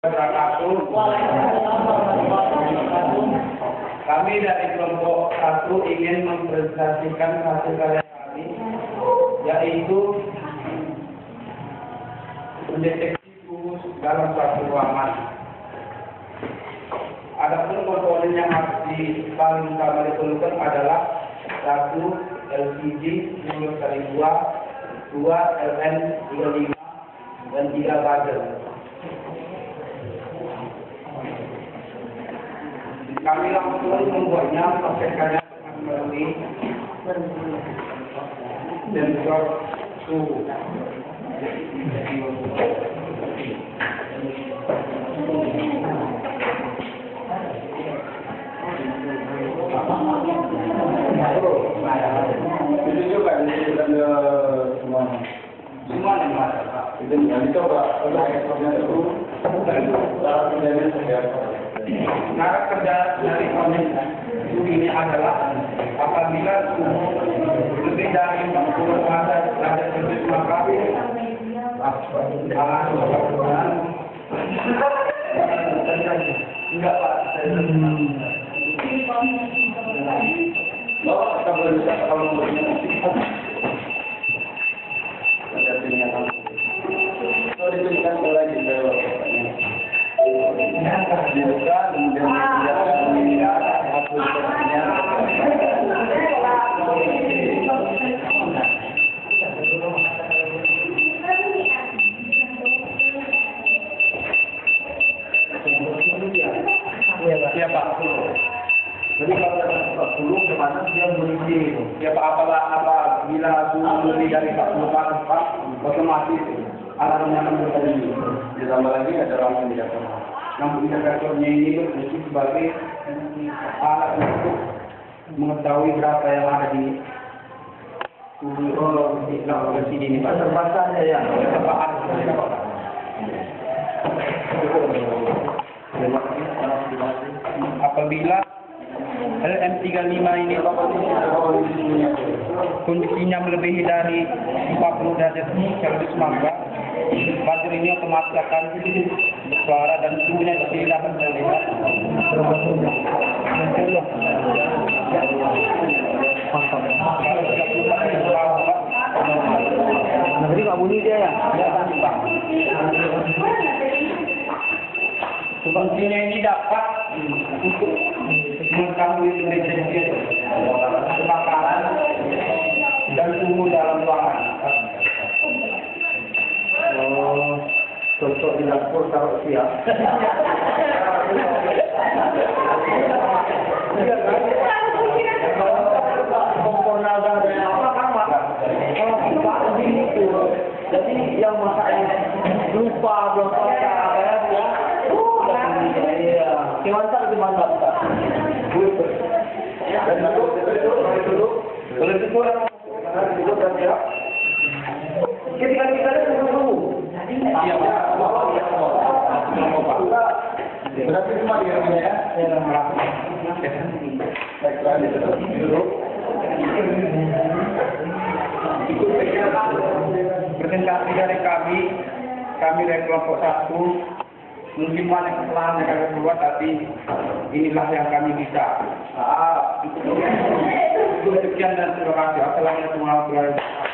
Kami dari kelompok 1 ingin mempresentasikan hasil karya kami, yaitu mendeteksi virus dalam suatu ruangan. Adapun komponen yang harus paling utama diperlukan adalah 1 LCD 10x2, 2 LN35 dan 3 buzzer. Kami langsung membuatnya prosesnya melalui sensor suhu. Itu juga Semua yang ada. itu dicoba oleh ekspornya itu cara kerjanya Cara kerja dari komponen ini adalah apabila suhu lebih dari 40 derajat Celcius maka enggak Pak. kita boleh bisa kalau ada ternyata kalau ditunjukkan lagi dibuka kemudian aplikasinya Iya Pak. jadi kalau 40 kemana dia berhenti Ya Pak, apabila suhu lebih dari 40 Pak, otomatis alarmnya akan berbunyi. ditambah lagi ada lampu indikator. Lampu indikatornya ini berfungsi sebagai alat untuk mengetahui berapa yang ada di suhu di lokasi ini Pak. Terbasahnya ya. Apabila LM35 ini kondisinya melebihi dari 40 derajat Celcius maka buzzer ini otomatis akan suara dan suhunya tidak akan terlihat. Nanti nggak bunyi dia ya? Fungsinya ini dapat untuk mengetahui deteksi kebakaran dan suhu dalam ruangan. Oh, cocok di dapur taruh siap. Kompor naga dan apa sama? Kalau kita begini tuh, jadi yang masak yang lupa belum masak apa ya? Iya, mantap itu mantap. Dan duduk. Ketika kita dulu. Iya Pak. Berarti cuma di rumahnya ya? Baik, duduk. Presentasi dari kami dari kelompok 1. Mungkin banyak kesalahan yang kami buat, tapi inilah yang kami bisa. Sekian dan terima kasih. Assalamualaikum warahmatullahi wabarakatuh.